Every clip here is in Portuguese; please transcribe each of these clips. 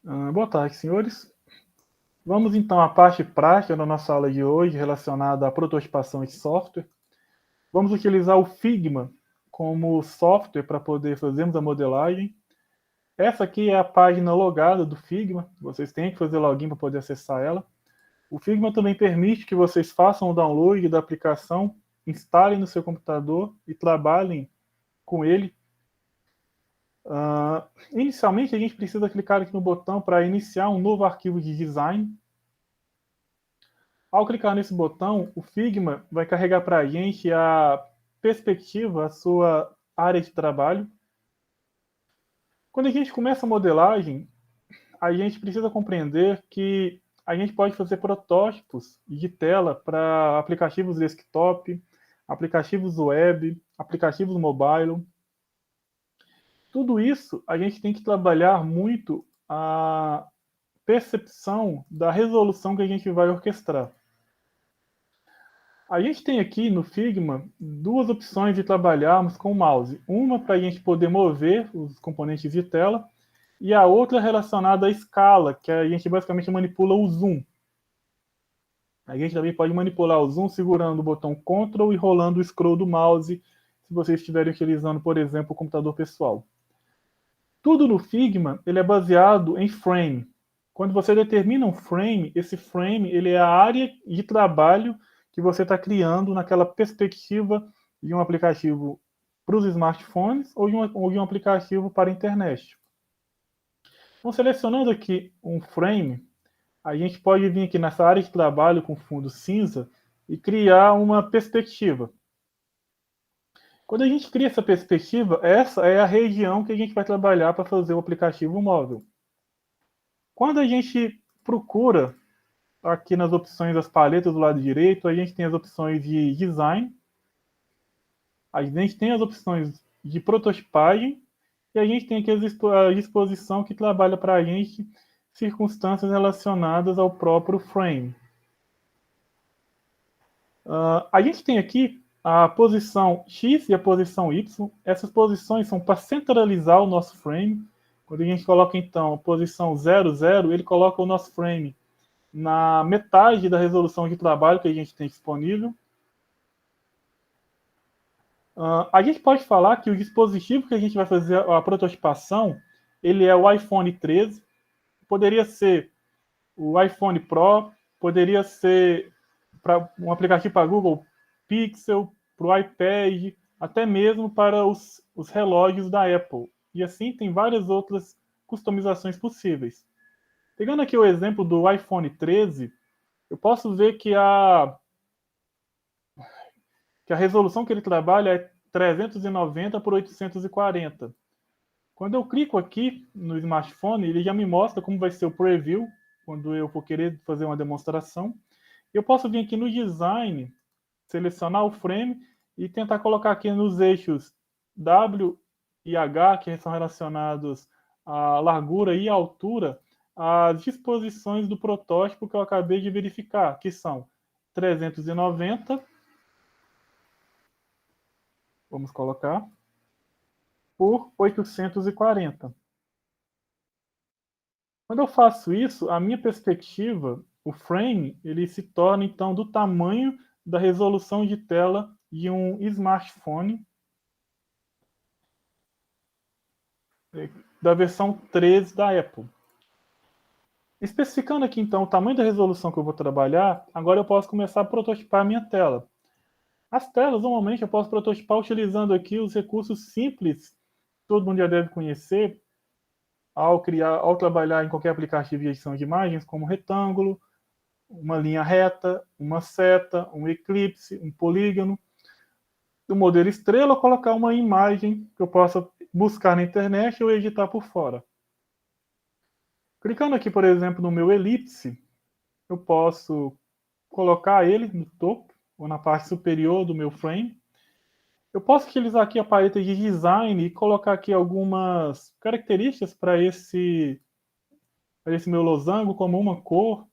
Boa tarde, senhores. Vamos então à parte prática da nossa aula de hoje, relacionada à prototipação de software. Vamos utilizar o Figma como software para poder fazermos a modelagem. Essa aqui é a página logada do Figma, vocês têm que fazer login para poder acessar ela. O Figma também permite que vocês façam o download da aplicação, instalem no seu computador e trabalhem com ele. Inicialmente, a gente precisa clicar aqui no botão para iniciar um novo arquivo de design. Ao clicar nesse botão, o Figma vai carregar para a gente a perspectiva, a sua área de trabalho. Quando a gente começa a modelagem, a gente precisa compreender que a gente pode fazer protótipos de tela para aplicativos desktop, aplicativos web, aplicativos mobile. Tudo isso a gente tem que trabalhar muito a percepção da resolução que a gente vai orquestrar. A gente tem aqui no Figma duas opções de trabalharmos com o mouse. Uma para a gente poder mover os componentes de tela e a outra relacionada à escala, que a gente basicamente manipula o zoom. A gente também pode manipular o zoom segurando o botão Ctrl e rolando o scroll do mouse, se vocês estiverem utilizando, por exemplo, o computador pessoal. Tudo no Figma ele é baseado em frame. Quando você determina um frame, esse frame ele é a área de trabalho que você está criando naquela perspectiva de um aplicativo para os smartphones ou de um aplicativo para a internet. Então, selecionando aqui um frame, a gente pode vir aqui nessa área de trabalho com fundo cinza e criar uma perspectiva. Quando a gente cria essa perspectiva, essa é a região que a gente vai trabalhar para fazer o aplicativo móvel. Quando a gente procura aqui nas opções das paletas do lado direito, a gente tem as opções de design, a gente tem as opções de prototipagem e a gente tem aqui a disposição que trabalha para a gente circunstâncias relacionadas ao próprio frame. A gente tem aqui a posição X e a posição Y. Essas posições são para centralizar o nosso frame. Quando a gente coloca, então, a posição 0, 0, ele coloca o nosso frame na metade da resolução de trabalho que a gente tem disponível. A gente pode falar que o dispositivo que a gente vai fazer a prototipação, ele é o iPhone 13, poderia ser o iPhone Pro, poderia ser um aplicativo para Google Pixel, para o iPad, até mesmo para os relógios da Apple. E assim tem várias outras customizações possíveis. Pegando aqui o exemplo do iPhone 13, eu posso ver que a resolução que ele trabalha é 390 por 840. Quando eu clico aqui no smartphone, ele já me mostra como vai ser o preview, quando eu for querer fazer uma demonstração. Eu posso vir aqui no design, selecionar o frame e tentar colocar aqui nos eixos W e H, que são relacionados à largura e à altura, as disposições do protótipo que eu acabei de verificar, que são 390, vamos colocar, por 840. Quando eu faço isso, a minha perspectiva, o frame, ele se torna então do tamanho da resolução de tela de um smartphone da versão 13 da Apple. Especificando aqui então o tamanho da resolução que eu vou trabalhar, agora eu posso começar a prototipar a minha tela. As telas, normalmente, eu posso prototipar utilizando aqui os recursos simples que todo mundo já deve conhecer ao trabalhar em qualquer aplicativo de edição de imagens, como retângulo, uma linha reta, uma seta, um eclipse, um polígono. Do modelo estrela, colocar uma imagem que eu possa buscar na internet ou editar por fora. Clicando aqui, por exemplo, no meu elipse, eu posso colocar ele no topo ou na parte superior do meu frame. Eu posso utilizar aqui a paleta de design e colocar aqui algumas características para esse meu losango, como uma cor.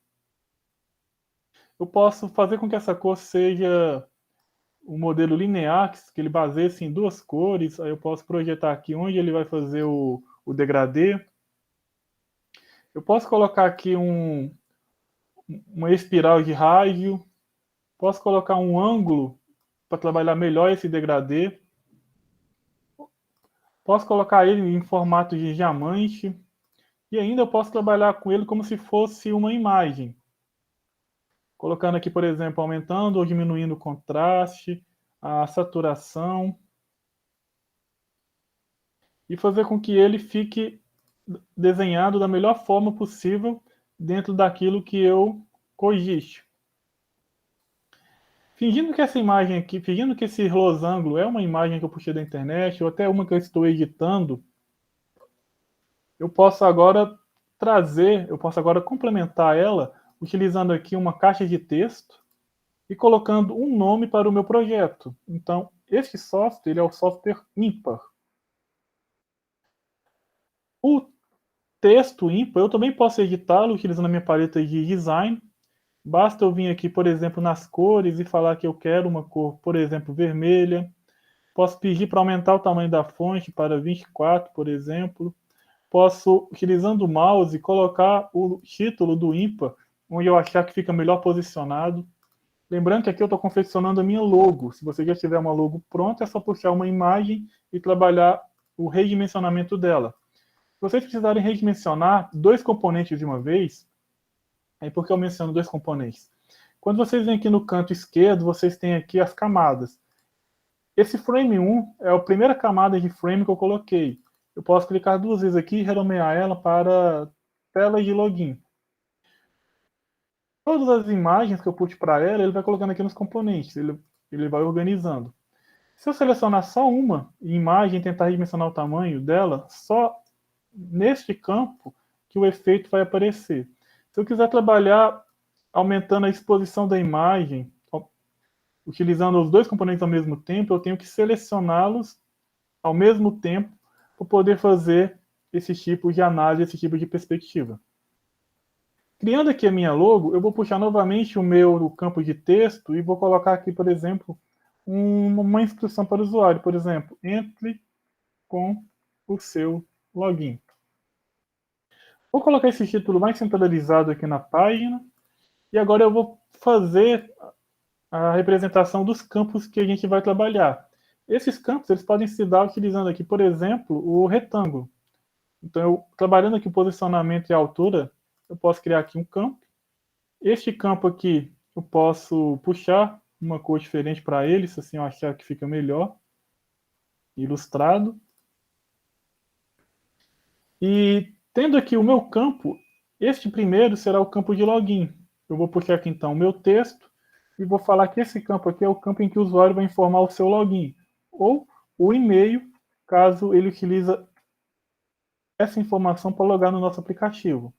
Eu posso fazer com que essa cor seja um modelo linear, que ele baseie-se em duas cores. Aí eu posso projetar aqui onde ele vai fazer o degradê. Eu posso colocar aqui uma espiral de rádio, posso colocar um ângulo para trabalhar melhor esse degradê, posso colocar ele em formato de diamante, e ainda eu posso trabalhar com ele como se fosse uma imagem. Colocando aqui, por exemplo, aumentando ou diminuindo o contraste, a saturação, e fazer com que ele fique desenhado da melhor forma possível dentro daquilo que eu cogite. Fingindo que essa imagem aqui, fingindo que esse losango é uma imagem que eu puxei da internet, ou até uma que eu estou editando, eu posso agora complementar ela utilizando aqui uma caixa de texto e colocando um nome para o meu projeto. Então, este software ele é o software ímpar. O texto ímpar eu também posso editá-lo utilizando a minha paleta de design. Basta eu vir aqui, por exemplo, nas cores e falar que eu quero uma cor, por exemplo, vermelha. Posso pedir para aumentar o tamanho da fonte para 24, por exemplo. Posso, utilizando o mouse, colocar o título do ímpar, onde eu achar que fica melhor posicionado. Lembrando que aqui eu estou confeccionando a minha logo. Se você já tiver uma logo pronta, é só puxar uma imagem e trabalhar o redimensionamento dela. Se vocês precisarem redimensionar dois componentes de uma vez, aí por que eu menciono dois componentes? Quando vocês vêm aqui no canto esquerdo, vocês têm aqui as camadas. Esse frame 1 é a primeira camada de frame que eu coloquei. Eu posso clicar duas vezes aqui e renomear ela para tela de login. Todas as imagens que eu puxo para ela, ele vai colocando aqui nos componentes, ele vai organizando. Se eu selecionar só uma imagem e tentar redimensionar o tamanho dela, só neste campo que o efeito vai aparecer. Se eu quiser trabalhar aumentando a exposição da imagem, utilizando os dois componentes ao mesmo tempo, eu tenho que selecioná-los ao mesmo tempo para poder fazer esse tipo de análise, esse tipo de perspectiva. Criando aqui a minha logo, eu vou puxar novamente o meu campo de texto e vou colocar aqui, por exemplo, uma instrução para o usuário. Por exemplo, entre com o seu login. Vou colocar esse título mais centralizado aqui na página. E agora eu vou fazer a representação dos campos que a gente vai trabalhar. Esses campos eles podem se dar utilizando aqui, por exemplo, o retângulo. Então, trabalhando aqui o posicionamento e a altura, eu posso criar aqui um campo. Este campo aqui, eu posso puxar uma cor diferente para ele, se assim eu achar que fica melhor. Ilustrado. E tendo aqui o meu campo, este primeiro será o campo de login. Eu vou puxar aqui então o meu texto e vou falar que esse campo aqui é o campo em que o usuário vai informar o seu login. Ou o e-mail, caso ele utilize essa informação para logar no nosso aplicativo.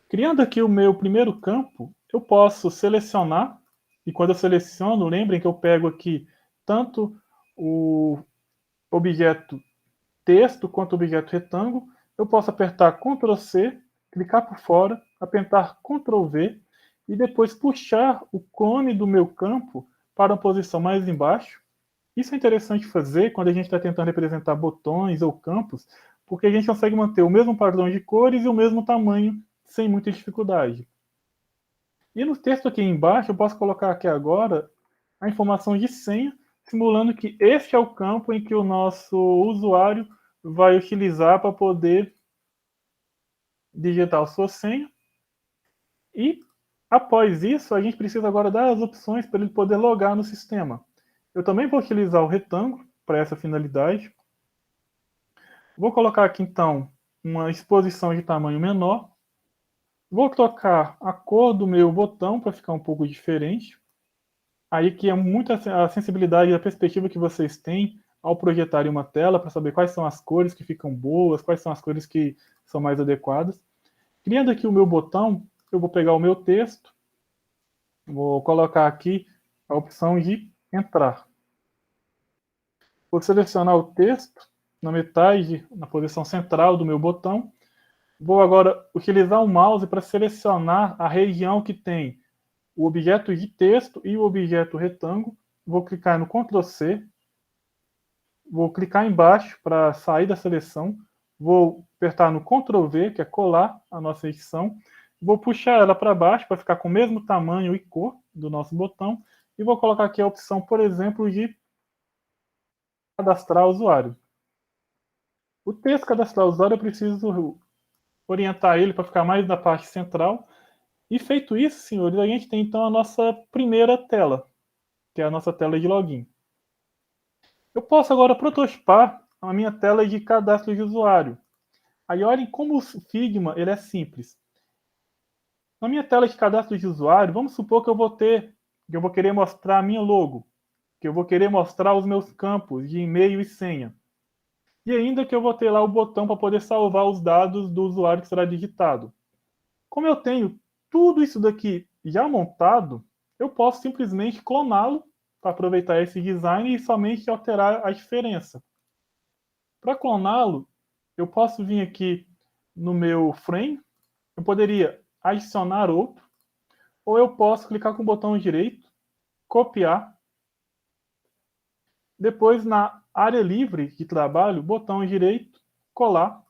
Criando aqui o meu primeiro campo, eu posso selecionar, e quando eu seleciono, lembrem que eu pego aqui tanto o objeto texto quanto o objeto retângulo, eu posso apertar Ctrl C, clicar por fora, apertar Ctrl V, e depois puxar o clone do meu campo para uma posição mais embaixo. Isso é interessante fazer quando a gente está tentando representar botões ou campos, porque a gente consegue manter o mesmo padrão de cores e o mesmo tamanho sem muita dificuldade. E no texto aqui embaixo, eu posso colocar aqui agora a informação de senha, simulando que este é o campo em que o nosso usuário vai utilizar para poder digitar a sua senha. E, após isso, a gente precisa agora dar as opções para ele poder logar no sistema. Eu também vou utilizar o retângulo para essa finalidade. Vou colocar aqui, então, uma exposição de tamanho menor. Vou trocar a cor do meu botão para ficar um pouco diferente. Aí que é muito a sensibilidade e a perspectiva que vocês têm ao projetarem uma tela para saber quais são as cores que ficam boas, quais são as cores que são mais adequadas. Criando aqui o meu botão, eu vou pegar o meu texto, vou colocar aqui a opção de entrar. Vou selecionar o texto na metade, na posição central do meu botão. Vou agora utilizar o mouse para selecionar a região que tem o objeto de texto e o objeto retângulo. Vou clicar no Ctrl C. Vou clicar embaixo para sair da seleção. Vou apertar no Ctrl V, que é colar a nossa edição. Vou puxar ela para baixo para ficar com o mesmo tamanho e cor do nosso botão. E vou colocar aqui a opção, por exemplo, de cadastrar usuário. O texto cadastrar usuário eu preciso orientar ele para ficar mais na parte central. E feito isso, senhores, a gente tem então a nossa primeira tela, que é a nossa tela de login. Eu posso agora prototipar a minha tela de cadastro de usuário. Aí olhem como o Figma ele é simples. Na minha tela de cadastro de usuário, vamos supor que eu vou querer mostrar a minha logo, que eu vou querer mostrar os meus campos de e-mail e senha. E ainda que eu vou ter lá o botão para poder salvar os dados do usuário que será digitado. Como eu tenho tudo isso daqui já montado, eu posso simplesmente cloná-lo para aproveitar esse design e somente alterar a diferença. Para cloná-lo, eu posso vir aqui no meu frame, eu poderia adicionar outro, ou eu posso clicar com o botão direito, copiar, depois na área livre de trabalho, botão direito, colar.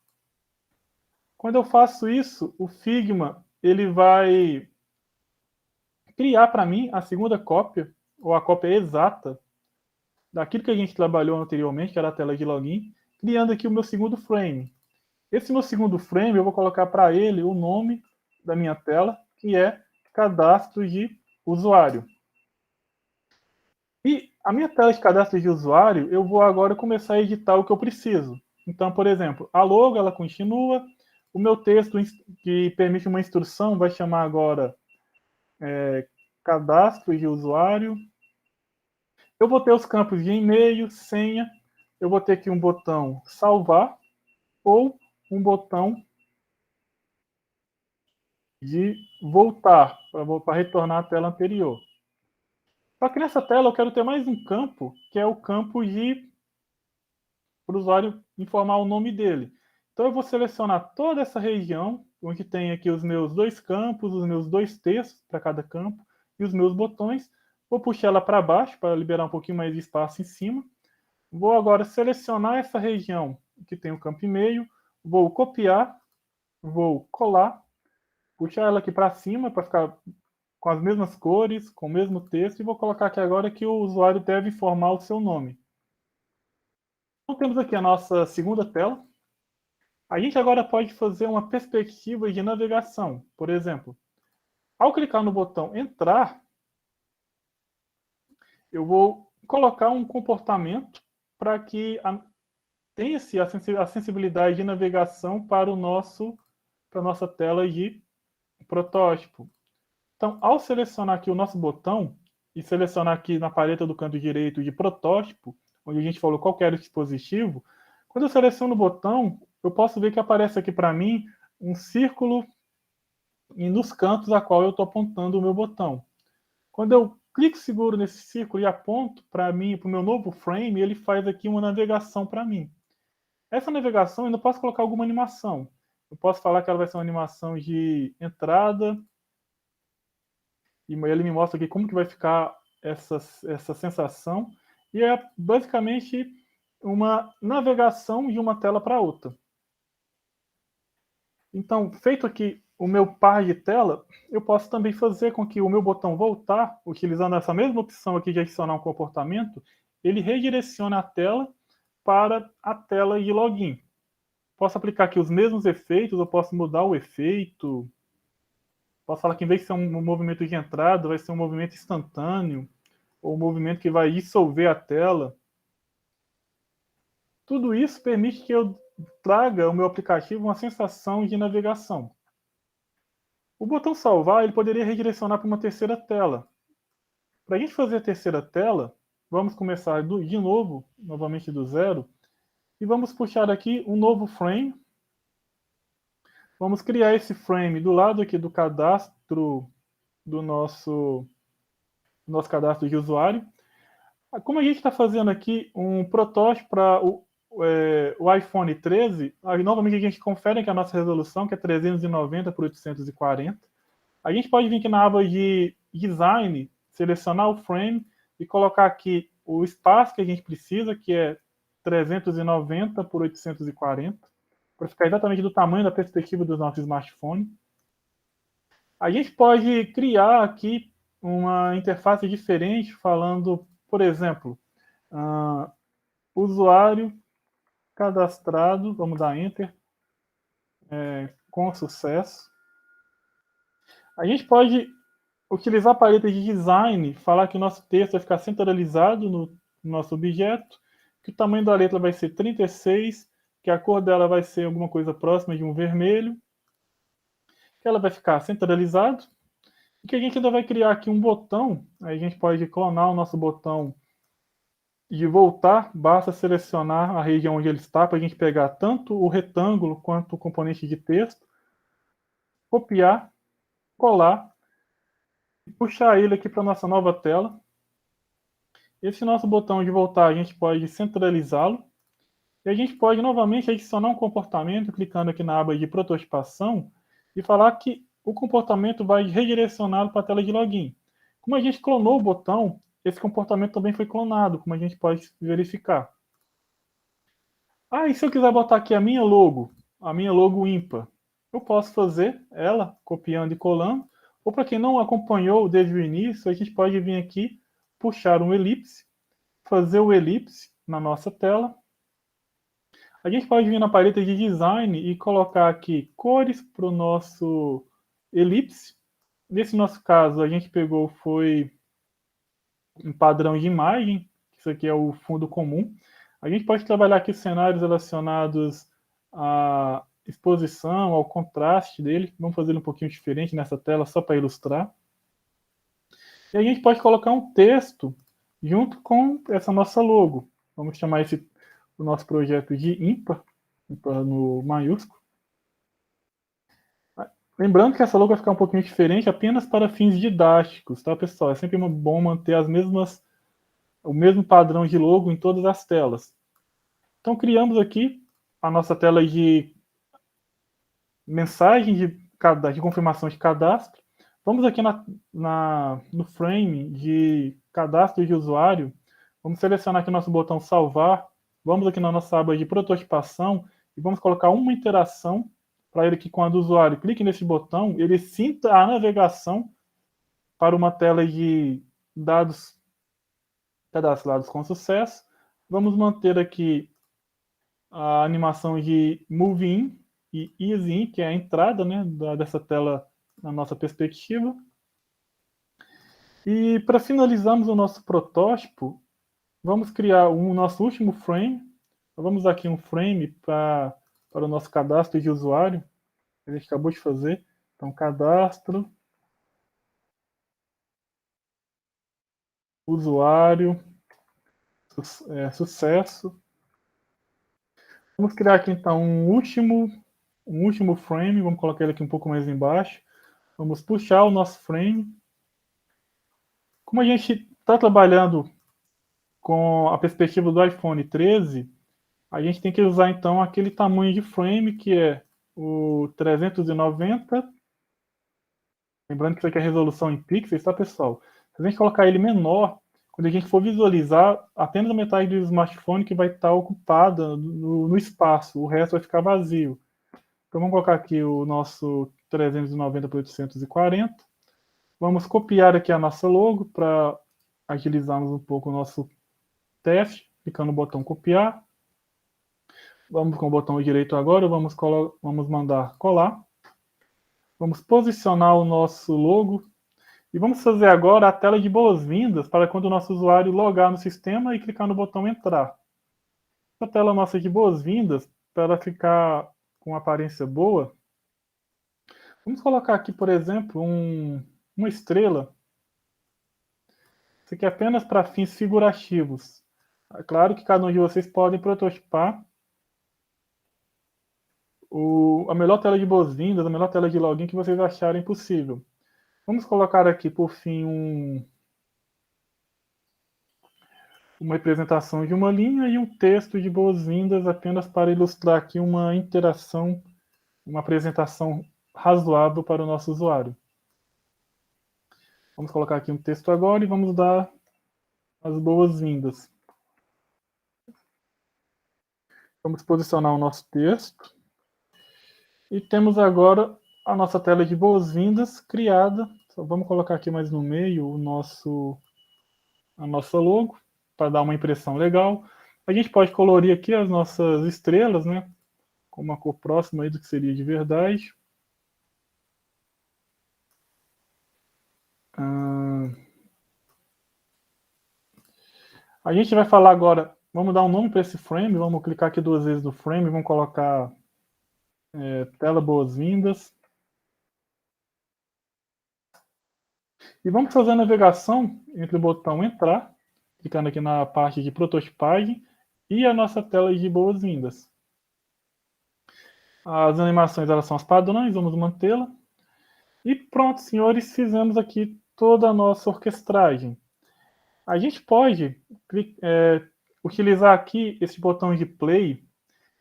Quando eu faço isso, o Figma ele vai criar para mim a segunda cópia, ou a cópia exata, daquilo que a gente trabalhou anteriormente, que era a tela de login, criando aqui o meu segundo frame. Esse meu segundo frame, eu vou colocar para ele o nome da minha tela, que é cadastro de usuário. E a minha tela de cadastro de usuário, eu vou agora começar a editar o que eu preciso. Então, por exemplo, a logo, ela continua. O meu texto que permite uma instrução vai chamar agora cadastro de usuário. Eu vou ter os campos de e-mail, senha. Eu vou ter aqui um botão salvar ou um botão de voltar, para retornar à tela anterior. Só que nessa tela eu quero ter mais um campo, que é o campo de para o usuário informar o nome dele. Então eu vou selecionar toda essa região, onde tem aqui os meus dois campos, os meus dois textos para cada campo e os meus botões. Vou puxar ela para baixo para liberar um pouquinho mais de espaço em cima. Vou agora selecionar essa região que tem o campo e-mail, vou copiar, vou colar, puxar ela aqui para cima para ficar com as mesmas cores, com o mesmo texto, e vou colocar aqui agora que o usuário deve informar o seu nome. Então temos aqui a nossa segunda tela. A gente agora pode fazer uma perspectiva de navegação. Por exemplo, ao clicar no botão entrar, eu vou colocar um comportamento para que tenha-se a sensibilidade de navegação para a nossa tela de protótipo. Então, ao selecionar aqui o nosso botão e selecionar aqui na paleta do canto direito de protótipo, onde a gente falou qual era o dispositivo, quando eu seleciono o botão, eu posso ver que aparece aqui para mim um círculo e nos cantos a qual eu estou apontando o meu botão. Quando eu clico seguro nesse círculo e aponto para mim, para o meu novo frame, ele faz aqui uma navegação para mim. Essa navegação eu ainda posso colocar alguma animação. Eu posso falar que ela vai ser uma animação de entrada, e ele me mostra aqui como que vai ficar essa sensação, e é basicamente uma navegação de uma tela para outra. Então, feito aqui o meu par de tela, eu posso também fazer com que o meu botão voltar, utilizando essa mesma opção aqui de adicionar um comportamento, ele redirecione a tela para a tela de login. Posso aplicar aqui os mesmos efeitos, eu posso mudar o efeito, posso falar que em vez de ser um movimento de entrada, vai ser um movimento instantâneo, ou um movimento que vai dissolver a tela. Tudo isso permite que eu traga ao meu aplicativo uma sensação de navegação. O botão salvar ele poderia redirecionar para uma terceira tela. Para a gente fazer a terceira tela, vamos começar de novo, novamente do zero, e vamos puxar aqui um novo frame. Vamos criar esse frame do lado aqui do cadastro do nosso cadastro de usuário. Como a gente está fazendo aqui um protótipo para o iPhone 13, novamente a gente confere que a nossa resolução, que é 390 por 840. A gente pode vir aqui na aba de Design, selecionar o frame e colocar aqui o espaço que a gente precisa, que é 390 por 840. para ficar exatamente do tamanho da perspectiva do nosso smartphone. A gente pode criar aqui uma interface diferente, falando, por exemplo, usuário cadastrado, vamos dar Enter, com sucesso. A gente pode utilizar a paleta de design, falar que o nosso texto vai ficar centralizado no nosso objeto, que o tamanho da letra vai ser 36, que a cor dela vai ser alguma coisa próxima de um vermelho, que ela vai ficar centralizado, e que a gente ainda vai criar aqui um botão, aí a gente pode clonar o nosso botão de voltar, basta selecionar a região onde ele está, para a gente pegar tanto o retângulo quanto o componente de texto, copiar, colar, e puxar ele aqui para a nossa nova tela. Esse nosso botão de voltar, a gente pode centralizá-lo, e a gente pode novamente adicionar um comportamento, clicando aqui na aba de prototipação, e falar que o comportamento vai redirecioná-lo para a tela de login. Como a gente clonou o botão, esse comportamento também foi clonado, como a gente pode verificar. E se eu quiser botar aqui a minha logo ímpar, eu posso fazer ela copiando e colando, ou para quem não acompanhou desde o início, a gente pode vir aqui, puxar um elipse, fazer o elipse na nossa tela. A gente pode vir na paleta de design e colocar aqui cores para o nosso elipse. Nesse nosso caso, a gente pegou foi um padrão de imagem, isso aqui é o fundo comum. A gente pode trabalhar aqui cenários relacionados à exposição, ao contraste dele. Vamos fazer um pouquinho diferente nessa tela, só para ilustrar. E a gente pode colocar um texto junto com essa nossa logo. Vamos chamar o nosso projeto de ímpar no maiúsculo. Lembrando que essa logo vai ficar um pouquinho diferente apenas para fins didáticos, tá, pessoal? É sempre bom manter o mesmo padrão de logo em todas as telas. Então, criamos aqui a nossa tela de mensagem de confirmação de cadastro. Vamos aqui no frame de cadastro de usuário. Vamos selecionar aqui o nosso botão salvar. Vamos aqui na nossa aba de prototipação e vamos colocar uma interação para ele que quando o usuário clique nesse botão, ele sinta a navegação para uma tela de dados cadastrados com sucesso. Vamos manter aqui a animação de Move In e Ease In, que é a entrada, né, dessa tela na nossa perspectiva. E para finalizarmos o nosso protótipo, vamos criar o nosso último frame. Vamos usar aqui um frame para o nosso cadastro de usuário, que a gente acabou de fazer. Então, cadastro, usuário, sucesso. Vamos criar aqui, então, um último frame. Vamos colocar ele aqui um pouco mais embaixo. Vamos puxar o nosso frame. Como a gente está trabalhando com a perspectiva do iPhone 13, a gente tem que usar, então, aquele tamanho de frame que é o 390. Lembrando que isso aqui é resolução em pixels, tá, pessoal? Se a gente colocar ele menor, quando a gente for visualizar, apenas a metade do smartphone que vai estar ocupada no espaço, o resto vai ficar vazio. Então vamos colocar aqui o nosso 390 por 840. Vamos copiar aqui a nossa logo para agilizarmos um pouco o nosso teste, clicando no botão copiar. Vamos com o botão direito agora, vamos mandar colar. Vamos posicionar o nosso logo e vamos fazer agora a tela de boas-vindas para quando o nosso usuário logar no sistema e clicar no botão entrar. A tela nossa de boas-vindas, para ela ficar com aparência boa, vamos colocar aqui, por exemplo, uma estrela. Isso aqui é apenas para fins figurativos. É claro que cada um de vocês pode prototipar a melhor tela de boas-vindas, a melhor tela de login que vocês acharem possível. Vamos colocar aqui, por fim, uma representação de uma linha e um texto de boas-vindas apenas para ilustrar aqui uma interação, uma apresentação razoável para o nosso usuário. Vamos colocar aqui um texto agora e vamos dar as boas-vindas. Vamos posicionar o nosso texto. E temos agora a nossa tela de boas-vindas criada. Só vamos colocar aqui mais no meio a nossa logo, para dar uma impressão legal. A gente pode colorir aqui as nossas estrelas, né? Com uma cor próxima aí do que seria de verdade. A gente vai falar agora, vamos dar um nome para esse frame, vamos clicar aqui 2 vezes no frame, vamos colocar tela boas-vindas. E vamos fazer a navegação entre o botão entrar, clicando aqui na parte de prototipagem, e a nossa tela de boas-vindas. As animações elas são as padrões, vamos mantê-la. E pronto, senhores, fizemos aqui toda a nossa orquestragem. A gente pode utilizar aqui esse botão de play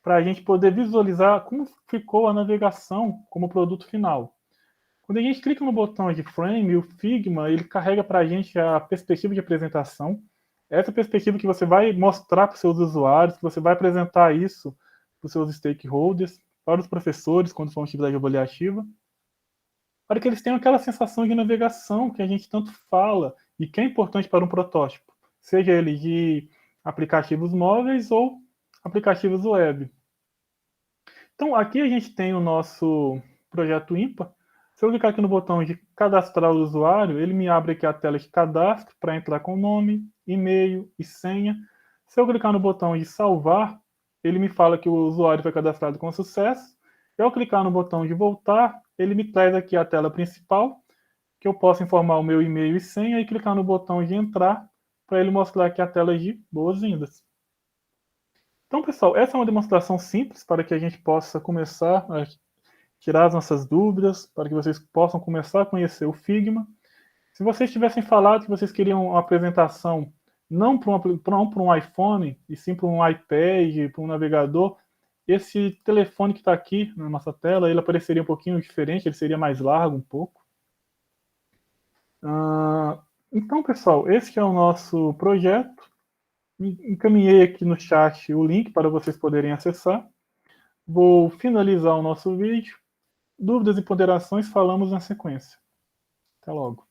para a gente poder visualizar como ficou a navegação como produto final. Quando a gente clica no botão de frame, o Figma ele carrega para a gente a perspectiva de apresentação. Essa perspectiva que você vai mostrar para os seus usuários, que você vai apresentar isso para os seus stakeholders, para os professores, quando for uma atividade avaliativa, para que eles tenham aquela sensação de navegação que a gente tanto fala e que é importante para um protótipo, seja ele de aplicativos móveis ou aplicativos web. Então, aqui a gente tem o nosso projeto ímpar. Se eu clicar aqui no botão de cadastrar o usuário, ele me abre aqui a tela de cadastro para entrar com nome, e-mail e senha. Se eu clicar no botão de salvar, ele me fala que o usuário foi cadastrado com sucesso. Se eu clicar no botão de voltar, ele me traz aqui a tela principal, que eu posso informar o meu e-mail e senha e clicar no botão de entrar para ele mostrar aqui a tela de boas-vindas. Então, pessoal, essa é uma demonstração simples para que a gente possa começar a tirar as nossas dúvidas, para que vocês possam começar a conhecer o Figma. Se vocês tivessem falado que vocês queriam uma apresentação não para um iPhone, e sim para um iPad, para um navegador, esse telefone que está aqui na nossa tela, ele apareceria um pouquinho diferente, ele seria mais largo um pouco. Então, pessoal, esse é o nosso projeto. Encaminhei aqui no chat o link para vocês poderem acessar. Vou finalizar o nosso vídeo. Dúvidas e ponderações, falamos na sequência. Até logo.